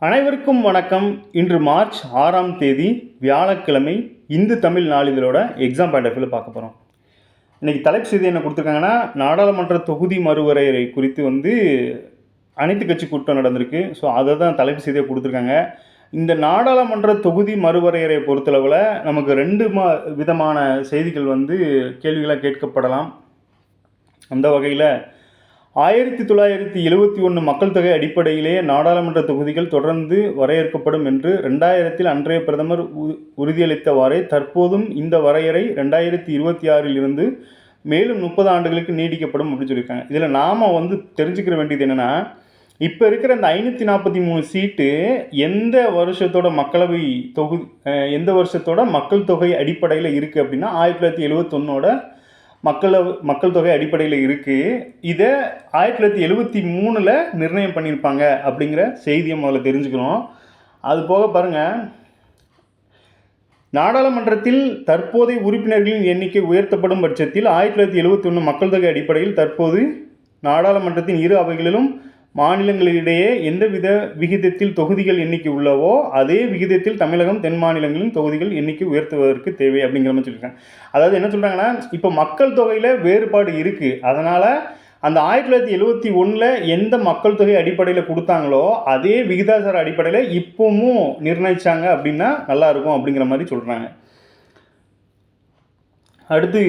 அனைவருக்கும் வணக்கம். இன்று மார்ச் 6ஆம் தேதி வியாழக்கிழமை. இந்து தமிழ் நாளிதழோட எக்ஸாம் பாயிண்ட் ஆஃப் வியூவில் பார்க்க போகிறோம். இன்றைக்கி தலைப்பு செய்தி என்ன கொடுத்துருக்காங்கன்னா, நாடாளுமன்ற தொகுதி மறுவரையறை குறித்து அனைத்து கட்சி கூட்டம் நடந்திருக்கு. ஸோ அதை தான் தலைப்பு செய்தியாக கொடுத்துருக்காங்க. இந்த நாடாளுமன்ற தொகுதி மறுவரையறையை பொறுத்தளவில் நமக்கு ரெண்டு விதமான செய்திகள் கேள்விகளாக கேட்கப்படலாம். அந்த வகையில் 1971 மக்கள் தொகை அடிப்படையிலே நாடாளுமன்ற தொகுதிகள் தொடர்ந்து வரையறுக்கப்படும் என்று 2000 அன்றைய பிரதமர் உறுதியளித்தவாறே தற்போதும் இந்த வரையறை 2026 இருந்து மேலும் 30 ஆண்டுகளுக்கு நீடிக்கப்படும் அப்படின்னு சொல்லியிருக்காங்க. இதில் நாம் தெரிஞ்சுக்கிற வேண்டியது என்னென்னா, இப்போ இருக்கிற இந்த 543 சீட்டு எந்த வருஷத்தோட மக்கள் தொகை அடிப்படையில் இருக்குது அப்படின்னா 1971 மக்கள் தொகை அடிப்படையில் இருக்குது. இதை 1973 நிர்ணயம் பண்ணியிருப்பாங்க அப்படிங்கிற செய்தியை முதல்ல தெரிஞ்சுக்கணும். அது போக பாருங்கள், நாடாளுமன்றத்தில் தற்போதைய உறுப்பினர்களின் எண்ணிக்கை உயர்த்தப்படும் பட்சத்தில் 1971 மக்கள் தொகை அடிப்படையில் தற்போது நாடாளுமன்றத்தின் இரு அவைகளிலும் மாநிலங்களிடையே எந்தவித விகிதத்தில் தொகுதிகள் எண்ணிக்கை உள்ளவோ அதே விகிதத்தில் தமிழகம் தென் மாநிலங்களின் தொகுதிகள் எண்ணிக்கை உயர்த்துவதற்கு தேவை அப்படிங்கிற மாதிரி சொல்லியிருக்காங்க. அதாவது என்ன சொல்கிறாங்கன்னா, இப்போ மக்கள் தொகையில் வேறுபாடு இருக்குது. அதனால் அந்த 1971 எந்த மக்கள் தொகை அடிப்படையில் கொடுத்தாங்களோ அதே விகிதாசார அடிப்படையில் இப்போவும் நிர்ணயித்தாங்க அப்படின்னா நல்லாயிருக்கும் அப்படிங்கிற மாதிரி சொல்கிறாங்க. அடுத்து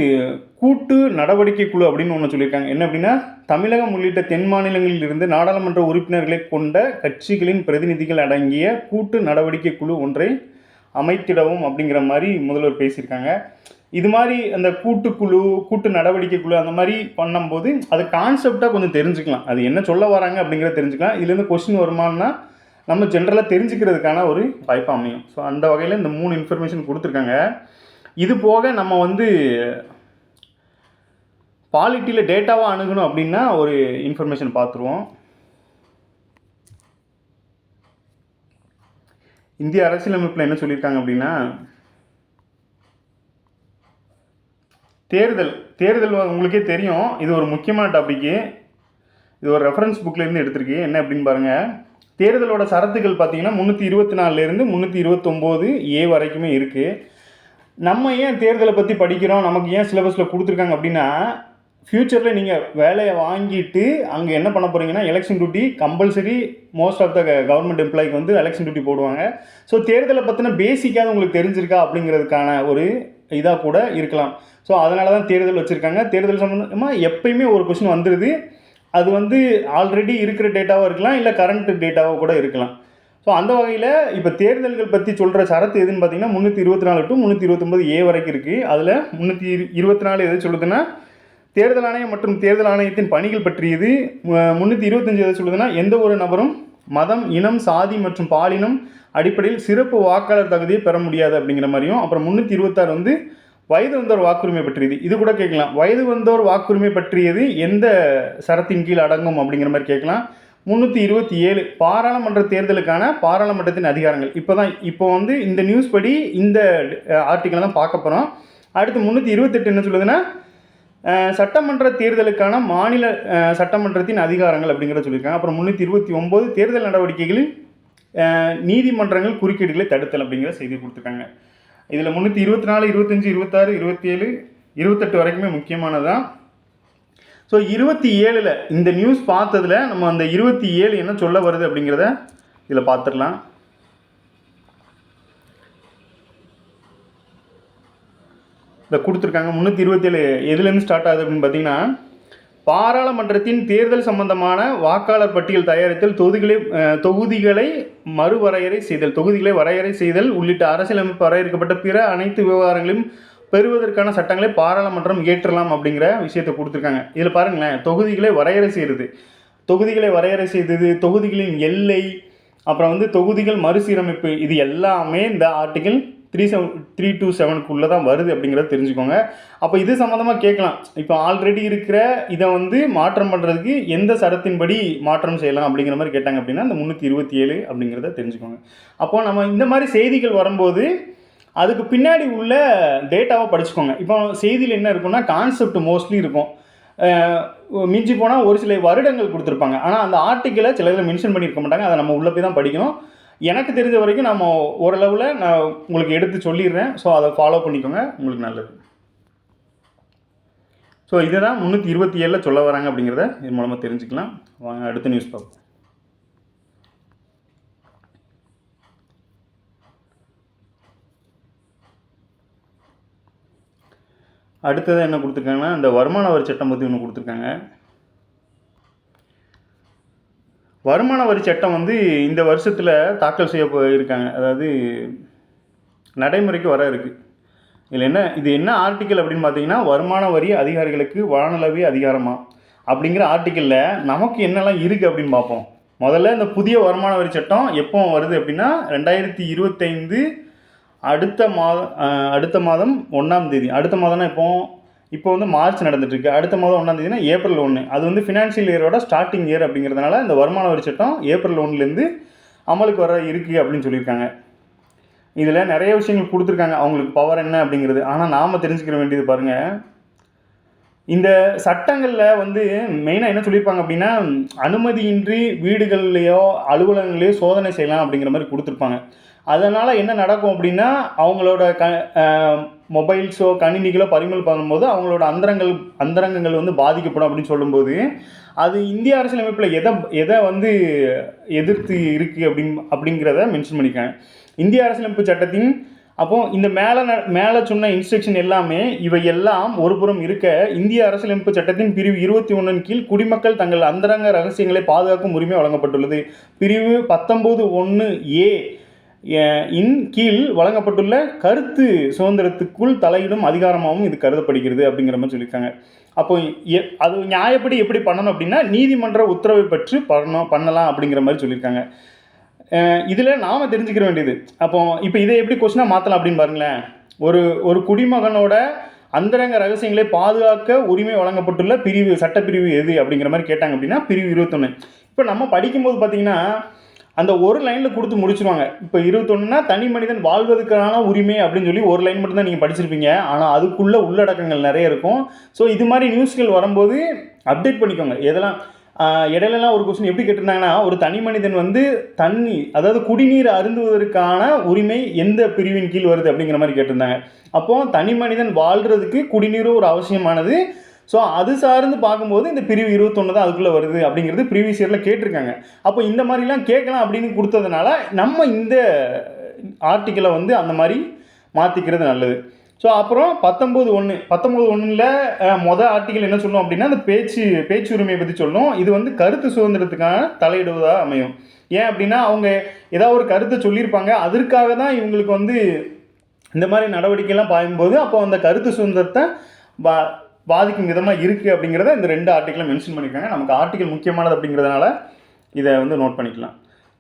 கூட்டு நடவடிக்கை குழு அப்படின்னு ஒன்று சொல்லியிருக்காங்க. என்ன அப்படின்னா, தமிழகம் உள்ளிட்ட தென் மாநிலங்களில் இருந்து நாடாளுமன்ற உறுப்பினர்களை கொண்ட கட்சிகளின் பிரதிநிதிகள் அடங்கிய கூட்டு நடவடிக்கை குழு ஒன்றை அமைத்திடவும் அப்படிங்கிற மாதிரி முதல்வர் பேசியிருக்காங்க. இது மாதிரி அந்த கூட்டு நடவடிக்கை குழு அந்த மாதிரி பண்ணும்போது அது கான்செப்டாக கொஞ்சம் தெரிஞ்சுக்கலாம். அது என்ன சொல்ல வராங்க அப்படிங்கிறத தெரிஞ்சுக்கலாம். இதுலேருந்து கொஸ்டின் வருமானா நம்ம ஜென்ரலாக தெரிஞ்சுக்கிறதுக்கான ஒரு வாய்ப்பு அமையும். ஸோ அந்த வகையில் இந்த 3 இன்ஃபர்மேஷன் கொடுத்துருக்காங்க. இது போக நம்ம பாலிட்டியில் டேட்டாவாக அணுகணும் அப்படின்னா ஒரு இன்ஃபர்மேஷன் பார்த்துருவோம். இந்திய அரசியலமைப்பில் என்ன சொல்லியிருக்காங்க அப்படின்னா, தேர்தல் உங்களுக்கே தெரியும். இது ஒரு முக்கியமான டாப்பிக்கு. இது ஒரு ரெஃபரன்ஸ் புக்லேருந்து எடுத்திருக்கு. என்ன அப்படின்னு பாருங்கள். தேர்தலோட சரத்துக்கள் பார்த்தீங்கன்னா 324 329 ஏ வரைக்குமே இருக்குது. நம்ம ஏன் தேர்தலை பற்றி படிக்கிறோம், நமக்கு ஏன் சிலபஸில் கொடுத்துருக்காங்க அப்படின்னா, ஃப்யூச்சரில் நீங்கள் வேலையை வாங்கிட்டு அங்கே என்ன பண்ண போகிறீங்கன்னா election duty compulsory most of the government எம்ப்ளாய்க்கு எலெக்ஷன் டியூட்டி போடுவாங்க. ஸோ தேர்தலை பற்றின பேசிக்காக உங்களுக்கு தெரிஞ்சிருக்கா அப்படிங்கிறதுக்கான ஒரு இதாக கூட இருக்கலாம். ஸோ அதனால தான் தேர்தல் வச்சுருக்காங்க. தேர்தல் சம்மந்தமாக எப்பயுமே ஒரு கொஸ்டின் வந்துடுது. அது ஆல்ரெடி இருக்கிற டேட்டாவாக இருக்கலாம், இல்லை கரண்ட் டேட்டாவாக கூட இருக்கலாம். ஸோ அந்த வகையில் இப்போ தேர்தல்கள் பற்றி சொல்கிற சரத்து எதுன்னு பார்த்தீங்கன்னா 324 to 329 ஏ வரைக்கும் இருக்குது. அதில் 324 எது சொல்லுதுன்னா தேர்தல் ஆணையம் மற்றும் தேர்தல் ஆணையத்தின் பணிகள் பற்றியது. 325 எது சொல்லுதுன்னா எந்த ஒரு நபரும் மதம், இனம், சாதி மற்றும் பாலினம் அடிப்படையில் சிறப்பு வாக்காளர் தகுதியை பெற முடியாது அப்படிங்கிற மாதிரியும். அப்புறம் 326 வயது வந்தோர் வாக்குரிமை பற்றியது. இது கூட கேட்கலாம். வயது வந்தோர் வாக்குரிமை பற்றியது எந்த சரத்தின் கீழ் அடங்கும் அப்படிங்கிற மாதிரி கேட்கலாம். 327 பாராளுமன்ற தேர்தலுக்கான பாராளுமன்றத்தின் அதிகாரங்கள். இப்போ இந்த நியூஸ் படி இந்த ஆர்டிக்கலை தான் பார்க்க போகிறோம். அடுத்து 328 என்ன சொல்லுதுன்னா சட்டமன்ற தேர்தலுக்கான மாநில சட்டமன்றத்தின் அதிகாரங்கள் அப்படிங்கிறத சொல்லியிருக்காங்க. அப்புறம் 329 தேர்தல் நடவடிக்கைகளில் நீதிமன்றங்கள் குறுக்கீடுகளை தடுத்தல் அப்படிங்கிற செய்தி கொடுத்துருக்காங்க. இதில் 324, 25, 26, 27, 28 வரைக்குமே முக்கியமானதான். ஸோ 27 இந்த நியூஸ் பார்த்ததில் நம்ம அந்த 27 என்ன சொல்ல வருது அப்படிங்கிறத இதில் பார்த்துடலாம். இதை கொடுத்துருக்காங்க. 327 எதுலேருந்து ஸ்டார்ட் ஆகுது அப்படின்னு பார்த்தீங்கன்னா, பாராளுமன்றத்தின் தேர்தல் சம்பந்தமான வாக்காளர் பட்டியல் தயாரித்தல், தொகுதிகளை வரையறை செய்தல் உள்ளிட்ட அரசியலமைப்பு வரையறுக்கப்பட்ட பிற அனைத்து விவகாரங்களையும் பெறுவதற்கான சட்டங்களை பாராளுமன்றம் இயற்றலாம் அப்படிங்கிற விஷயத்தை கொடுத்துருக்காங்க. இதில் பாருங்களேன், தொகுதிகளை வரையறை செய்தது, தொகுதிகளின் எல்லை, அப்புறம் தொகுதிகள் மறுசீரமைப்பு, இது எல்லாமே இந்த ஆர்டிகல் 327 தான் வருது அப்படிங்கிறத தெரிஞ்சுக்கோங்க. அப்போ இது சம்மந்தமாக கேட்கலாம். இப்போ ஆல்ரெடி இருக்கிற இதை மாற்றம் பண்ணுறதுக்கு எந்த சரத்தின்படி மாற்றம் செய்யலாம் அப்படிங்கிற மாதிரி கேட்டாங்க அப்படின்னா இந்த 327 அப்படிங்கிறத தெரிஞ்சுக்கோங்க. அப்போது நம்ம இந்த மாதிரி செய்திகள் வரும்போது அதுக்கு பின்னாடி உள்ள டேட்டாவை படிச்சுக்கோங்க. இப்போ செய்தியில் என்ன இருக்குன்னா கான்செப்ட் மோஸ்ட்லி இருக்கும். மிஞ்சி போனால் ஒரு சில வருடங்கள் கொடுத்துருப்பாங்க. ஆனால் அந்த ஆர்டிக்கலை சில இதில் மென்ஷன் பண்ணியிருக்க மாட்டாங்க. அதை நம்ம உள்ளே போய் தான் படிக்கணும். எனக்கு தெரிஞ்ச வரைக்கும் நம்ம ஓரளவில் நான் உங்களுக்கு எடுத்து சொல்லிடுறேன். ஸோ அதை ஃபாலோ பண்ணிக்கோங்க, உங்களுக்கு நல்லது. ஸோ இதை தான் 327 சொல்ல வராங்க அப்படிங்கிறத இது மூலமாக தெரிஞ்சுக்கலாம். வாங்க அடுத்த நியூஸ் பார்ப்போம். அடுத்தது என்ன கொடுத்துருக்காங்கன்னா, இந்த வருமான வரி சட்டம் பற்றி ஒன்று கொடுத்துருக்காங்க. வருமான வரி சட்டம் வந்து இந்த வருஷத்தில் தாக்கல் செய்ய இருக்காங்க. அதாவது நடைமுறைக்கு வர இருக்குது. இதில் இது என்ன ஆர்டிக்கல் அப்படின்னு பார்த்தீங்கன்னா, வருமான வரி அதிகாரிகளுக்கு வானளவி அதிகாரமா அப்படிங்கிற ஆர்டிக்கலில் நமக்கு என்னெல்லாம் இருக்குது அப்படின்னு பார்ப்போம். முதல்ல இந்த புதிய வருமான வரி சட்டம் எப்போ வருது அப்படின்னா 2025 அடுத்த மாதம் 1ஆம் தேதி. அடுத்த மாதம்னா இப்போ வந்து மார்ச் நடந்துட்டுருக்கு. அடுத்த மாதம் 1ஆம் தேதினா ஏப்ரல் 1. அது வந்து ஃபினான்ஷியல் இயரோட ஸ்டார்டிங் இயர் அப்படிங்கிறதுனால இந்த வருமான வரி சட்டம் ஏப்ரல் 1லேருந்து அமலுக்கு வர இருக்குது அப்படின்னு சொல்லியிருக்காங்க. இதில் நிறைய விஷயங்கள் கொடுத்துருக்காங்க, அவங்களுக்கு பவர் என்ன அப்படிங்கிறது. ஆனால் நாம் தெரிஞ்சுக்கிற வேண்டியது பாருங்கள், இந்த சட்டங்களில் வந்து மெயினாக என்ன சொல்லியிருப்பாங்க அப்படின்னா, அனுமதியின்றி வீடுகள்லையோ அலுவலகங்களையோ சோதனை செய்யலாம் அப்படிங்கிற மாதிரி கொடுத்துருப்பாங்க. அதனால் என்ன நடக்கும் அப்படின்னா, அவங்களோட மொபைல்ஸோ கணினிகளோ பறிமுதல் பண்ணும்போது அவங்களோட அந்தரங்கங்கள் வந்து பாதிக்கப்படும் அப்படின்னு சொல்லும்போது, அது இந்திய அரசியலமைப்பில் எதை வந்து எதிர்த்து இருக்குது அப்படிங்கிறத மென்ஷன் பண்ணியிருக்காங்க. இந்திய அரசியலமைப்பு சட்டத்தின் இந்த மேலே சொன்ன இன்ஸ்ட்ரக்ஷன் எல்லாமே இவை எல்லாம் ஒரு புறம் இருக்க, இந்திய அரசியலமைப்பு சட்டத்தின் பிரிவு 21 கீழ் குடிமக்கள் தங்கள் அந்தரங்க ரகசியங்களை பாதுகாக்கும் உரிமை வழங்கப்பட்டுள்ளது. பிரிவு 19(1)(a) இன் கீழ் வழங்கப்பட்டுள்ள கருத்து சுதந்திரத்துக்குள் தலையிடும் அதிகாரமாகவும் இது கருதப்படுகிறது அப்படிங்கிற மாதிரி சொல்லியிருக்காங்க. அது நியாயப்படி எப்படி பண்ணணும் அப்படின்னா, நீதிமன்ற உத்தரவை பெற்று பண்ணலாம் அப்படிங்கிற மாதிரி சொல்லியிருக்காங்க. இதில் நாம் தெரிஞ்சுக்கிற வேண்டியது, இப்போ இதை எப்படி கொஸ்டினாக மாற்றலாம் அப்படின்னு பாருங்களேன். ஒரு குடிமகனோட அந்தரங்க ரகசியங்களை பாதுகாக்க உரிமை வழங்கப்பட்டுள்ள சட்டப்பிரிவு எது அப்படிங்கிற மாதிரி கேட்டாங்க அப்படின்னா பிரிவு 21. இப்போ நம்ம படிக்கும்போது பார்த்தீங்கன்னா அந்த ஒரு லைனில் கொடுத்து முடிச்சுருவாங்க. இப்போ 21னா தனி மனிதன் வாழ்வதற்கான உரிமை அப்படின்னு சொல்லி ஒரு லைன் மட்டும்தான் நீங்கள் படிச்சிருப்பீங்க. ஆனால் அதுக்குள்ளே உள்ளடக்கங்கள் நிறைய இருக்கும். ஸோ இது மாதிரி நியூஸ்கள் வரும்போது அப்டேட் பண்ணிக்கோங்க. இடையிலலாம் ஒரு கொஸ்டின் எப்படி கேட்டிருந்தாங்கன்னா, ஒரு தனி மனிதன் வந்து அதாவது குடிநீர் அருந்துவதற்கான உரிமை எந்த பிரிவின் கீழ் வருது அப்படிங்கிற மாதிரி கேட்டிருந்தாங்க. தனி மனிதன் வாழ்கிறதுக்கு குடிநீரும் ஒரு அவசியமானது. ஸோ அது சார்ந்து பார்க்கும்போது இந்த பிரிவு 21 தான் அதுக்குள்ளே வருது அப்படிங்கிறது ப்ரீவியஸ் இயரில் கேட்டிருக்காங்க. இந்த மாதிரிலாம் கேட்கலாம் அப்படின்னு கொடுத்ததுனால நம்ம இந்த ஆர்டிக்கலை வந்து அந்த மாதிரி மாற்றிக்கிறது நல்லது. ஸோ அப்புறம் 19(1)ல் மொதல் ஆர்டிக்கல் என்ன சொல்லணும் அப்படின்னா, அந்த பேச்சு உரிமையை பற்றி சொல்லணும். இது வந்து கருத்து சுதந்திரத்துக்கான தலையிடுவதாக அமையும். ஏன் அப்படின்னா, அவங்க ஏதாவது ஒரு கருத்தை சொல்லியிருப்பாங்க, அதற்காக தான் இவங்களுக்கு வந்து இந்த மாதிரி நடவடிக்கைலாம் பாயும்போது அந்த கருத்து சுதந்திரத்தை பாதிக்கும் விதமாக இருக்குது அப்படிங்கிறத இந்த 2 ஆர்டிக்கலை மென்ஷன் பண்ணியிருக்காங்க. நமக்கு ஆர்டிக்கல் முக்கியமானது அப்படிங்கிறதுனால இதை வந்து நோட் பண்ணிக்கலாம்.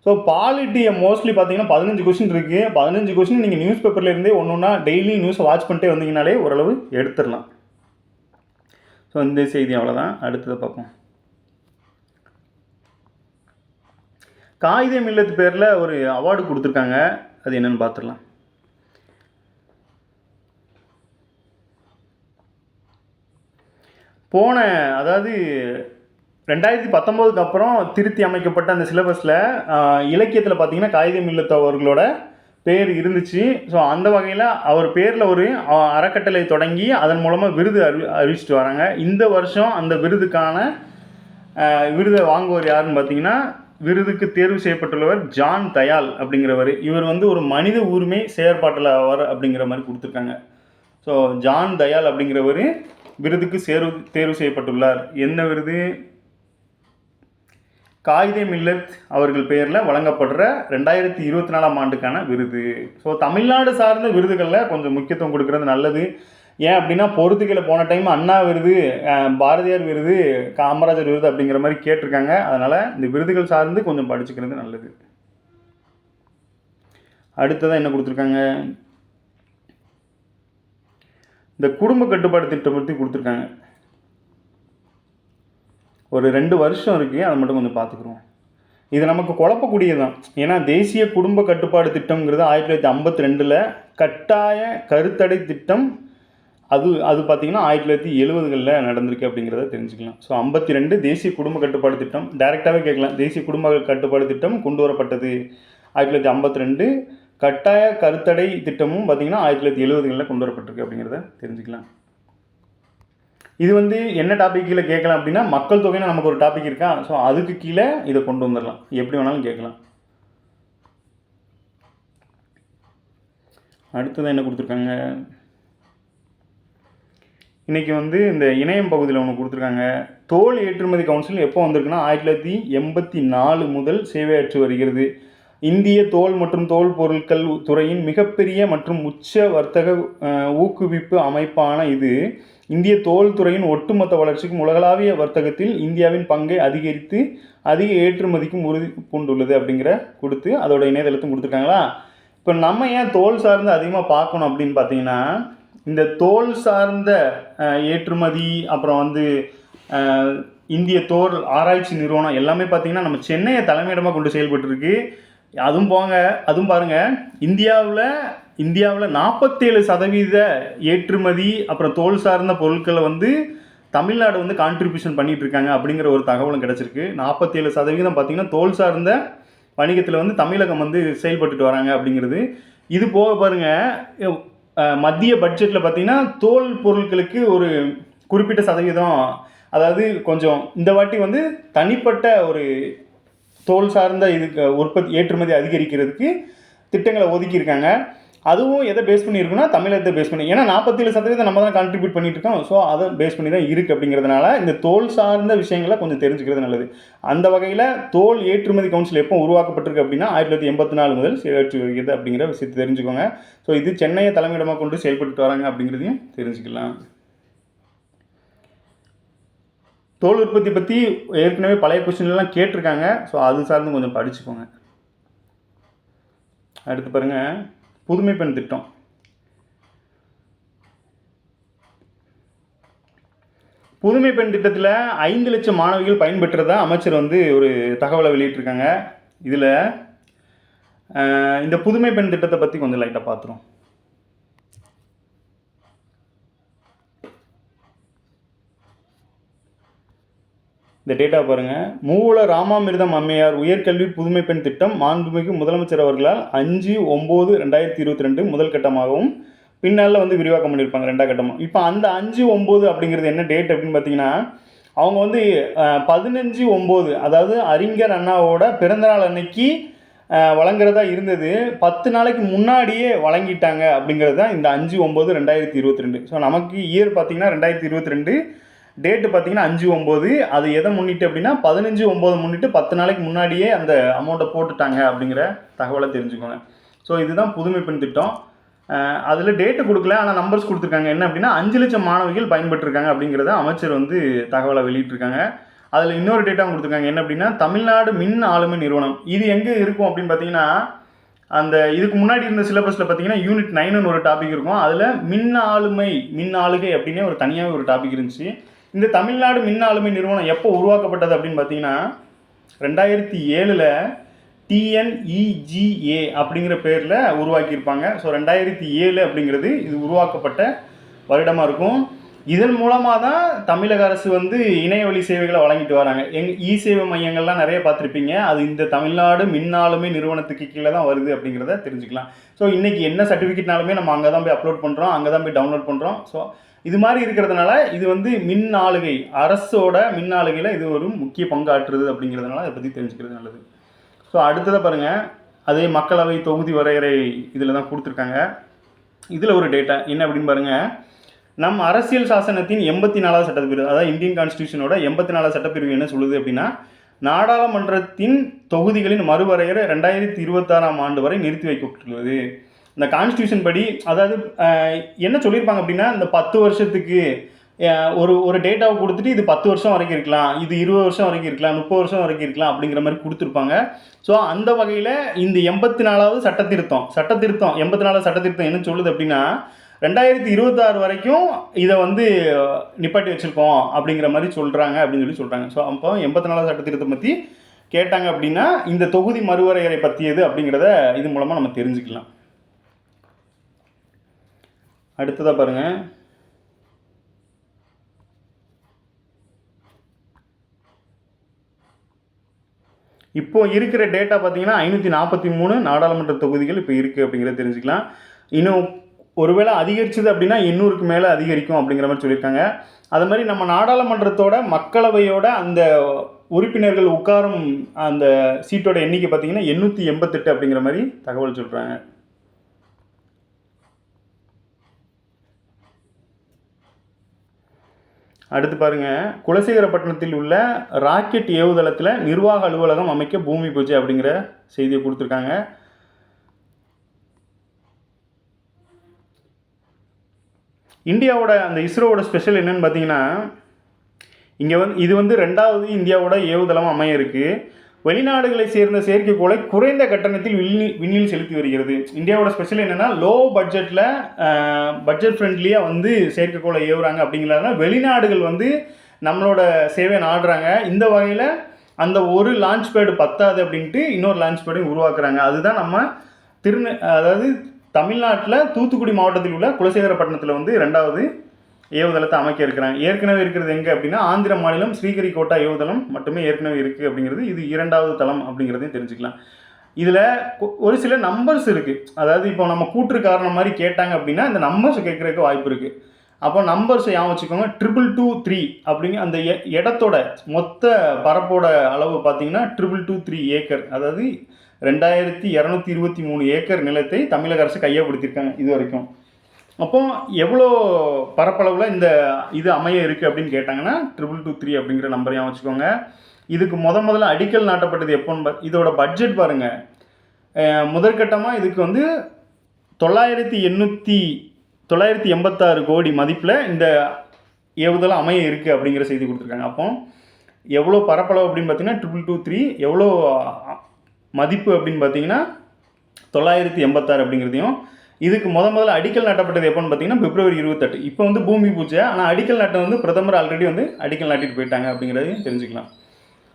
ஸோ பாலிட்டியை மோஸ்ட்லி பார்த்தீங்கன்னா 15 கொஸ்டின் இருக்குது. 15 கொஸ்டின் நீங்கள் நியூஸ் பேப்பர்லேருந்தே ஒன்றா டெய்லி நியூஸை வாட்ச் பண்ணிட்டே வந்தீங்கனாலே ஓரளவு எடுத்துடலாம். ஸோ இந்த செய்தி அவ்வளோதான். அடுத்ததை பார்ப்போம். காயிதே மில்லத் பேரில் ஒரு அவார்டு கொடுத்துருக்காங்க, அது என்னென்னு பார்த்துடலாம். அதாவது 2019க்கு அப்புறம் திருத்தி அமைக்கப்பட்ட அந்த சிலபஸில் இலக்கியத்தில் பார்த்தீங்கன்னா காயிதே மில்லத் அவர்களோட பேர் இருந்துச்சு. ஸோ அந்த வகையில் அவர் பேரில் ஒரு அறக்கட்டளை தொடங்கி அதன் மூலமாக விருது அறிவிச்சிட்டு வராங்க. இந்த வருஷம் அந்த விருதை வாங்குவர் யாருன்னு பார்த்தீங்கன்னா, விருதுக்கு தேர்வு செய்யப்பட்டுள்ளவர் ஜான் தயால் அப்படிங்கிறவர். இவர் வந்து ஒரு மனித உரிமை செயற்பாட்டில் அவர் அப்படிங்கிற மாதிரி கொடுத்துருக்காங்க. ஸோ ஜான் தயால் அப்படிங்கிறவர் விருதுக்கு தேர்வு செய்யப்பட்டுள்ளார். என்ன விருது? காயிதே மில்லத் அவர்கள் பெயரில் வழங்கப்படுற 2024ஆம் ஆண்டுக்கான விருது. ஸோ தமிழ்நாடு சார்ந்த விருதுகளில் கொஞ்சம் முக்கியத்துவம் கொடுக்கறது நல்லது. ஏன் அப்படின்னா, பொறுத்துக்கையில் போன டைம் அண்ணா விருது, பாரதியார் விருது, காமராஜர் விருது அப்படிங்கிற மாதிரி கேட்டிருக்காங்க. அதனால் இந்த விருதுகள் சார்ந்து கொஞ்சம் படிச்சுக்கிறது நல்லது. அடுத்ததான் என்ன கொடுத்துருக்காங்க, இந்த குடும்ப கட்டுப்பாடு திட்டம் பற்றி கொடுத்துருக்காங்க. ஒரு 2 வருஷம் இருக்குது, அதை மட்டும் கொஞ்சம் பார்த்துக்குறோம். இது நமக்கு குழப்பக்கூடியதான். ஏன்னா தேசிய குடும்ப கட்டுப்பாடு திட்டம்ங்கிறது 1952 கட்டாய கருத்தடை திட்டம். அது பார்த்திங்கன்னா 1970களில் நடந்திருக்கு அப்படிங்கிறத தெரிஞ்சுக்கலாம். ஸோ 52 தேசிய குடும்ப கட்டுப்பாடு திட்டம். டைரெக்டாகவே கேட்கலாம், தேசிய குடும்ப கட்டுப்பாடு திட்டம் கொண்டு வரப்பட்டது 1952. கட்டாய கருத்தடை திட்டமும் பார்த்திங்கன்னா 1970களில் கொண்டு வரப்பட்டிருக்கு அப்படிங்கிறத தெரிஞ்சுக்கலாம். இது வந்து என்ன டாப்பிக்கில் கேட்கலாம் அப்படின்னா, மக்கள் தொகைன்னு நமக்கு ஒரு டாபிக் இருக்கா, ஸோ அதுக்கு கீழே இதை கொண்டு வந்துடலாம், எப்படி வேணாலும் கேட்கலாம். அடுத்தது என்ன கொடுத்துருக்காங்க, இன்றைக்கி வந்து இந்த இணையம் பகுதியில் ஒன்று கொடுத்துருக்காங்க. தோல் ஏற்றுமதி கவுன்சில் எப்போ வந்திருக்குன்னா 1984 முதல் சேவையாற்றி வருகிறது. இந்திய தோல் மற்றும் தோல் பொருட்கள் துறையின் மிகப்பெரிய மற்றும் உச்ச வர்த்தக ஊக்குவிப்பு அமைப்பான இது இந்திய தோல் துறையின் ஒட்டுமொத்த வளர்ச்சிக்கும் உலகளாவிய வர்த்தகத்தில் இந்தியாவின் பங்கை அதிகரித்து அதிக ஏற்றுமதிக்கும் உறுதி பூண்டுள்ளது அப்படிங்கிற கொடுத்து அதோட இணையதளத்தும் கொடுத்துருக்காங்களா. இப்போ நம்ம ஏன் தோல் சார்ந்து அதிகமாக பார்க்கணும் அப்படின்னு பார்த்தீங்கன்னா, இந்த தோல் சார்ந்த ஏற்றுமதி அப்புறம் வந்து இந்திய தோல் ஆராய்ச்சி நிறுவனம் எல்லாமே பார்த்திங்கன்னா நம்ம சென்னையை தலைமையிடமாக கொண்டு செயல்பட்டுருக்கு. அதுவும் பாருங்கள், இந்தியாவில் 47% ஏற்றுமதி அப்புறம் தோல் சார்ந்த பொருட்களை வந்து தமிழ்நாடு வந்து கான்ட்ரிபியூஷன் பண்ணிகிட்டு இருக்காங்க அப்படிங்கிற ஒரு தகவலும் கிடச்சிருக்கு. 47% பார்த்திங்கன்னா தோல் சார்ந்த வணிகத்தில் வந்து தமிழகம் வந்து செயல்பட்டுட்டு வராங்க அப்படிங்கிறது. இது போக பாருங்கள், மத்திய பட்ஜெட்டில் பார்த்திங்கன்னா தோல் பொருட்களுக்கு ஒரு குறிப்பிட்ட சதவீதம், அதாவது கொஞ்சம் இந்த வாட்டி வந்து தனிப்பட்ட ஒரு தோல் சார்ந்த இதுக்கு உற்பத்தி ஏற்றுமதி அதிகரிக்கிறதுக்கு திட்டங்களை ஒதுக்கியிருக்காங்க. அதுவும் எதை பேஸ் பண்ணியிருக்குன்னா தமிழகத்தை பேஸ் பண்ணி, ஏன்னா 47% நம்ம தான் கான்ட்ரிபியூட் பண்ணிட்டு இருக்கோம். ஸோ அதை பேஸ் பண்ணி தான் இருக்குது அப்படிங்கிறதுனால இந்த தோல் சார்ந்த விஷயங்களை கொஞ்சம் தெரிஞ்சுக்கிறது நல்லது. அந்த வகையில் தோல் ஏற்றுமதி கவுன்சில் எப்போ உருவாக்கப்பட்டிருக்கு அப்படின்னா 1984 முதல் செயலாற்றி வருகிறது அப்படிங்கிற விஷயத்தை தெரிஞ்சுக்கோங்க. ஸோ இது சென்னையை தலைமையிடமாக கொண்டு செயல்பட்டு வராங்க அப்படிங்கிறதையும் தெரிஞ்சுக்கலாம். தோல் உற்பத்தி பற்றி ஏற்கனவே பழைய கொஸ்டின்லாம் கேட்டிருக்காங்க. ஸோ அது சார்ந்து கொஞ்சம் படிச்சுக்கோங்க. அடுத்து பாருங்கள், புதுமை பெண் திட்டம். புதுமை பெண் திட்டத்தில் 5 லட்சம் மாணவிகள் பயன்பெற்றதா அமைச்சர் வந்து ஒரு தகவலை வெளியிட்டிருக்காங்க. இதில் இந்த புதுமை பெண் திட்டத்தை பற்றி கொஞ்சம் லைட்டாக பார்த்துரும். இந்த டேட்டா பாருங்கள், மூல ராமாமிர்தம் அம்மையார் உயர்கல்வி புதுமை பெண் திட்டம் மாண்புமிகு முதலமைச்சர் அவர்களால் 5/9/2022 முதல் கட்டமாகவும் பின்னால் வந்து விரிவாக்கம் பண்ணியிருப்பாங்க 2ஆம் கட்டமாக. இப்போ அந்த 5/9 அப்படிங்கிறது என்ன டேட் அப்படின்னு பார்த்தீங்கன்னா, அவங்க வந்து 15/9, அதாவது அறிஞர் அண்ணாவோட பிறந்தநாள் அன்னைக்கு வழங்குறதா இருந்தது. 10 நாளைக்கு முன்னாடியே வழங்கிட்டாங்க அப்படிங்கிறது தான் இந்த 5/9/2022. ஸோ நமக்கு இயர் பார்த்திங்கன்னா 2022, டேட்டு பார்த்திங்கன்னா 5/9. அது எதை முன்னிட்டு அப்படின்னா 15/9 முன்னிட்டு 10 நாளைக்கு முன்னாடியே அந்த அமௌண்ட்டை போட்டுட்டாங்க அப்படிங்கிற தகவலை தெரிஞ்சுக்கோங்க. ஸோ இதுதான் புதுமை பெண் திட்டம். அதில் டேட்டு கொடுக்கல, ஆனால் நம்பர்ஸ் கொடுத்துருக்காங்க. என்ன அப்படின்னா 5 லட்சம் மாணவிகள் பயன்பெற்றிருக்காங்க அப்படிங்கிறத அமைச்சர் வந்து தகவலை வெளியிட்டிருக்காங்க. அதில் இன்னொரு டேட்டாவும் கொடுத்துருக்காங்க. என்ன அப்படின்னா தமிழ்நாடு மின் ஆளுமை நிறுவனம், இது எங்கே இருக்கும் அப்படின்னு பார்த்தீங்கன்னா, அந்த இதுக்கு முன்னாடி இருந்த சிலபஸில் பார்த்தீங்கன்னா யூனிட் 9ன்னு ஒரு டாபிக் இருக்கும். அதில் மின் ஆளுகை அப்படின்னே ஒரு தனியாக ஒரு டாபிக் இருந்துச்சு. இந்த தமிழ்நாடு மின் ஆளுமை நிறுவனம் எப்போ உருவாக்கப்பட்டது அப்படின்னு பார்த்தீங்கன்னா 2007 TNEGA அப்படிங்கிற பேரில் உருவாக்கியிருப்பாங்க. ஸோ 2007 அப்படிங்கிறது இது உருவாக்கப்பட்ட வருடமாக இருக்கும். இதன் மூலமாக தான் தமிழக அரசு வந்து இணையவழி சேவைகளை வழங்கிட்டு வராங்க. இ சேவை மையங்கள்லாம் நிறைய பார்த்துருப்பீங்க. அது இந்த தமிழ்நாடு மின் ஆளுமை நிறுவனத்துக்கு கீழே தான் வருது அப்படிங்கிறத தெரிஞ்சுக்கலாம். ஸோ இன்றைக்கி என்ன சர்டிஃபிகேட்னாலுமே நம்ம அங்கே தான் போய் அப்லோட் பண்ணுறோம், அங்கே தான் போய் டவுன்லோட் பண்ணுறோம். ஸோ இது மாதிரி இருக்கிறதுனால இது வந்து மின் ஆளுகை, அரசோட மின் ஆளுகையில் இது ஒரு முக்கிய பங்காற்றுது அப்படிங்கிறதுனால அதை பற்றி தெரிஞ்சுக்கிறது நல்லது. ஸோ அடுத்ததாக பாருங்கள், அதே மக்களவை தொகுதி வரையறை இதில் தான் கொடுத்துருக்காங்க. இதில் ஒரு டேட்டா என்ன அப்படின்னு பாருங்கள், நம் அரசியல் சாசனத்தின் 84வது சட்டப்பிரிவு, அதாவது இந்தியன் கான்ஸ்டியூஷனோட 84வது சட்டப்பிரிவு என்ன சொல்லுது அப்படின்னா, நாடாளுமன்றத்தின் தொகுதிகளின் மறுவரையறை 2026ஆம் ஆண்டு வரை நிறுத்தி வைக்கப்பட்டுள்ளது. இந்த கான்ஸ்டியூஷன் படி, அதாவது என்ன சொல்லியிருப்பாங்க அப்படின்னா, இந்த 10 வருஷத்துக்கு ஒரு டேட்டாவை கொடுத்துட்டு இது 10 வருஷம் வரைக்கும் இருக்கலாம், இது 20 வருஷம் வரைக்கும் இருக்கலாம், 30 வருஷம் வரைக்கும் இருக்கலாம் அப்படிங்கிற மாதிரி கொடுத்துருப்பாங்க. ஸோ அந்த வகையில் இந்த 84வது சட்டத்திருத்தம் 84வது சட்டத்திருத்தம் என்ன சொல்லுது அப்படின்னா, 2026 வரைக்கும் இதை வந்து நிப்பாட்டி வச்சுருக்கோம் அப்படிங்கிற மாதிரி சொல்கிறாங்க அப்படின்னு சொல்கிறாங்க. ஸோ அப்போ 84வது சட்டத்திருத்தம் பற்றி கேட்டாங்க அப்படின்னா இந்த தொகுதி மறுவரையறை பற்றியது அப்படிங்கிறத இது மூலமாக நம்ம தெரிஞ்சுக்கலாம். அடுத்ததாக பாருங்கள், இப்போ இருக்கிற டேட்டா பார்த்தீங்கன்னா 543 நாடாளுமன்ற தொகுதிகள் இப்போ இருக்குது அப்படிங்கிறத தெரிஞ்சுக்கலாம். இன்னும் ஒருவேளை அதிகரிச்சது அப்படின்னா 800க்கு மேலே அதிகரிக்கும் அப்படிங்கிற மாதிரி சொல்லியிருக்காங்க. அது மாதிரி நம்ம நாடாளுமன்றத்தோட மக்களவையோட அந்த உறுப்பினர்கள் உட்காரும் அந்த சீட்டோட எண்ணிக்கை பார்த்தீங்கன்னா 888 அப்படிங்கிற மாதிரி தகவல் சொல்கிறாங்க. அடுத்து பாருங்கள், குலசேகரப்பட்டினத்தில் உள்ள ராக்கெட் ஏவுதளத்தில் நிர்வாக அலுவலகம் அமைக்க பூமி பூஜை அப்படிங்கிற செய்தியை கொடுத்துருக்காங்க. இந்தியாவோட அந்த இஸ்ரோவோட ஸ்பெஷல் என்னன்னு பார்த்தீங்கன்னா, இங்கே இது 2வது இந்தியாவோட ஏவுதளம் அமைய இருக்குது. வெளிநாடுகளை சேர்ந்த செயற்கைக்கோளை குறைந்த கட்டணத்தில் விண்ணில் செலுத்தி வருகிறது. இந்தியாவோட ஸ்பெஷல் என்னென்னா, லோ பட்ஜெட்டில் பட்ஜெட் ஃப்ரெண்ட்லியாக செயற்கைக்கோளை ஏவுறாங்க அப்படிங்கிறதுனால வெளிநாடுகள் நம்மளோட சேவையை நாடுறாங்க. இந்த வகையில் அந்த ஒரு லான்ச் பேடு பத்தாது அப்படின்ட்டு இன்னொரு லான்ச் பேடையும் உருவாக்குறாங்க. அதுதான் நம்ம அதாவது தமிழ்நாட்டில் தூத்துக்குடி மாவட்டத்தில் உள்ள குலசேகரப்பட்டினத்தில் 2வது ஏவுதளத்தை அமைக்க இருக்கிறாங்க. ஏற்கனவே இருக்கிறது எங்கே அப்படின்னா, ஆந்திர மாநிலம் ஸ்ரீஹரிகோட்டா ஏவுதளம் மட்டுமே ஏற்கனவே இருக்குது அப்படிங்கிறது. இது 2வது தளம் அப்படிங்கிறதையும் தெரிஞ்சுக்கலாம். இதில் ஒரு சில நம்பர்ஸ் இருக்குது. அதாவது இப்போ நம்ம கூற்று காரணம் மாதிரி கேட்டாங்க அப்படின்னா இந்த நம்பர்ஸ் கேட்குறதுக்கு வாய்ப்பு இருக்குது. அப்போ நம்பர்ஸை ஞாபகம் வச்சுக்கோங்க. 2223 அப்படிங்க அந்த இடத்தோட மொத்த பரப்போட அளவு பார்த்தீங்கன்னா 2223 ஏக்கர். அதாவது 2223 ஏக்கர் நிலத்தை தமிழக அரசு கையப்படுத்தியிருக்காங்க இது வரைக்கும். அப்போ எவ்வளோ பரப்பளவில் இது அமைய இருக்குது அப்படின்னு கேட்டாங்கன்னா 2223 அப்படிங்கிற நம்பரையும் வச்சுக்கோங்க. இதுக்கு முதல்ல அடிக்கல் நாட்டப்பட்டது எப்போன்னு இதோட பட்ஜெட் பாருங்கள். முதற்கட்டமாக இதுக்கு 986 கோடி மதிப்பில் இந்த ஏவுதளம் அமைய இருக்குது அப்படிங்கிற செய்தி கொடுத்துருக்காங்க. அப்போ எவ்வளோ பரப்பளவு அப்படின்னு பார்த்தீங்கன்னா 2223, எவ்வளோ மதிப்பு அப்படின்னு பார்த்தீங்கன்னா 986 அப்படிங்கிறதையும், இதுக்கு முதல்ல அடிக்கல் நாட்டப்பட்டது எப்போன்னு பார்த்தீங்கன்னா பிப்ரவரி 28. இப்போ பூமி பூஜை, ஆனால் அடிக்கல் நாட்டை பிரதமர் ஆல்ரெடி அடிக்கல் நாட்டிட்டு போயிட்டாங்க அப்படிங்கிறதையும் தெரிஞ்சுக்கலாம்.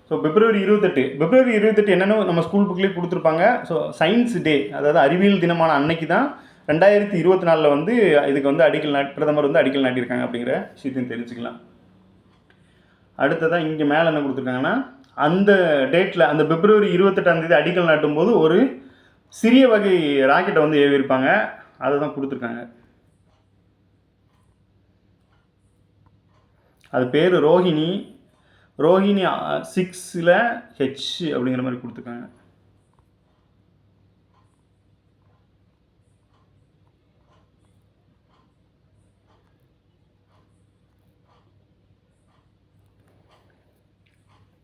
ஸோ பிப்ரவரி 28 என்னென்னு நம்ம ஸ்கூல் புக்லேயே கொடுத்துருப்பாங்க. ஸோ சயின்ஸ் டே, அதாவது அறிவியல் தினமான அன்னைக்கு தான் 2024 இதுக்கு பிரதமர் அடிக்கல் நாட்டியிருக்காங்க அப்படிங்கிற விஷயத்தையும் தெரிஞ்சுக்கலாம். அடுத்ததான் இங்கே மேலே என்ன கொடுத்துருக்காங்கன்னா, அந்த டேட்டில் அந்த பிப்ரவரி 28 அடிக்கல் நாட்டும் போது ஒரு சிறிய வகை ராக்கெட்டை ஏவிருப்பாங்க. அதை தான் கொடுத்துருக்காங்க. அது பேர் ரோஹிணி 6 H அப்படிங்கிற மாதிரி கொடுத்துருக்காங்க.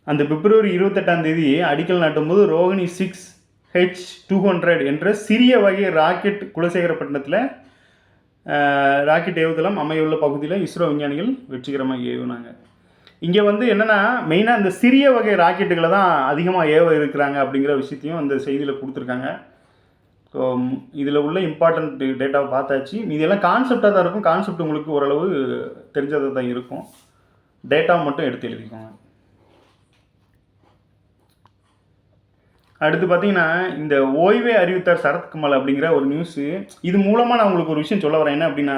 அந்த பிப்ரவரி 28 அடிக்கல் நாட்டும் போது ரோஹிணி 6H200 என்ற சிறிய வகை ராக்கெட் குலசேகரப்பட்டினத்தில் ராக்கெட் ஏவுதளம் அமையுள்ள பகுதியில் இஸ்ரோ விஞ்ஞானிகள் வெற்றிகரமாக ஏவுனாங்க. இங்கே என்னென்னா மெயினாக இந்த சிறிய வகை ராக்கெட்டுகளை தான் அதிகமாக ஏவ இருக்கிறாங்க அப்படிங்கிற விஷயத்தையும் அந்த செய்தியில் கொடுத்துருக்காங்க. ஸோ இதில் உள்ள இம்பார்ட்டண்ட் டேட்டாவை பார்த்தாச்சு. இதெல்லாம் கான்செப்டாக தான் இருக்கும். கான்செப்ட் உங்களுக்கு ஓரளவு தெரிஞ்சதாக தான் இருக்கும். டேட்டாவை மட்டும் எடுத்து எழுதிக்கோங்க. அடுத்து பார்த்தீங்கன்னா, இந்த ஓய்வை அறிவித்தார் சரத்கமல் அப்படிங்கிற ஒரு நியூஸு. இது மூலமாக நான் உங்களுக்கு ஒரு விஷயம் சொல்ல வரேன். என்ன அப்படின்னா,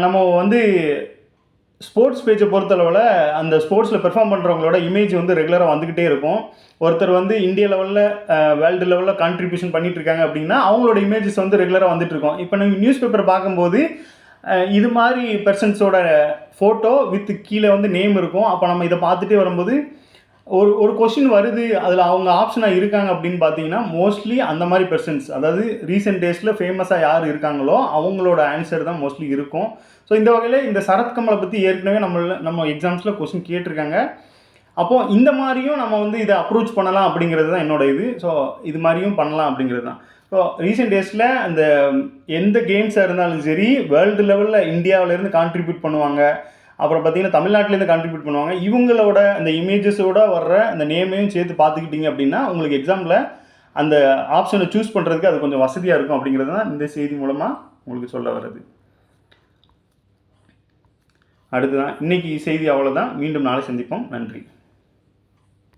நம்ம ஸ்போர்ட்ஸ் பேஜை பொறுத்தளவில் அந்த ஸ்போர்ட்ஸில் பெர்ஃபார்ம் பண்ணுறவங்களோட இமேஜ் ரெகுலராக வந்துக்கிட்டே இருக்கும். ஒருத்தர் இந்தியா லெவலில் வேர்ல்டு லெவலில் கான்ட்ரிபியூஷன் பண்ணிகிட்டு இருக்காங்க அப்படின்னா அவங்களோட இமேஜஸ் ரெகுலராக வந்துட்டுருக்கோம். இப்போ நம்ம நியூஸ் பேப்பர் பார்க்கும்போது இது மாதிரி பெர்சன்ஸோட ஃபோட்டோ வித் கீழே நேம் இருக்கும். அப்போ நம்ம இதை பார்த்துட்டே வரும்போது ஒரு கொஷின் வருது, அதில் அவங்க ஆப்ஷனாக இருக்காங்க அப்படின்னு பார்த்தீங்கன்னா மோஸ்ட்லி அந்த மாதிரி பெர்சன்ஸ், அதாவது ரீசெண்ட் டேஸில் ஃபேமஸாக யார் இருக்காங்களோ அவங்களோட ஆன்சர் தான் மோஸ்ட்லி இருக்கும். ஸோ இந்த வகையில் இந்த சரத்கமலை பற்றி ஏற்கனவே நம்ம எக்ஸாம்ஸில் கொஷின் கேட்டிருக்காங்க. அப்போது இந்த மாதிரியும் நம்ம இதை அப்ரோச் பண்ணலாம் அப்படிங்கிறது தான் என்னோட இது. ஸோ இது மாதிரியும் பண்ணலாம் அப்படிங்கிறது தான். ஸோ ரீசெண்ட் டேஸில் அந்த எந்த கேம்ஸாக இருந்தாலும் சரி வேர்ல்டு லெவலில் இந்தியாவிலேருந்து கான்ட்ரிபியூட் பண்ணுவாங்க. அப்புறம் பார்த்தீங்கன்னா தமிழ்நாட்டிலேருந்து கான்ட்ரிபியூட் பண்ணுவாங்க. இவங்களோட அந்த இமேஜஸோடு வர்ற அந்த நேமையும் சேர்த்து பார்த்துக்கிட்டிங்க அப்படின்னா உங்களுக்கு எக்ஸாமில் அந்த ஆப்ஷனை சூஸ் பண்ணுறதுக்கு அது கொஞ்சம் வசதியாக இருக்கும் அப்படிங்கிறது தான் இந்த செய்தி மூலமாக உங்களுக்கு சொல்ல வருது. அடுத்து தான் இன்றைக்கி செய்தி அவ்வளோதான். மீண்டும் நாளை சந்திப்போம். நன்றி.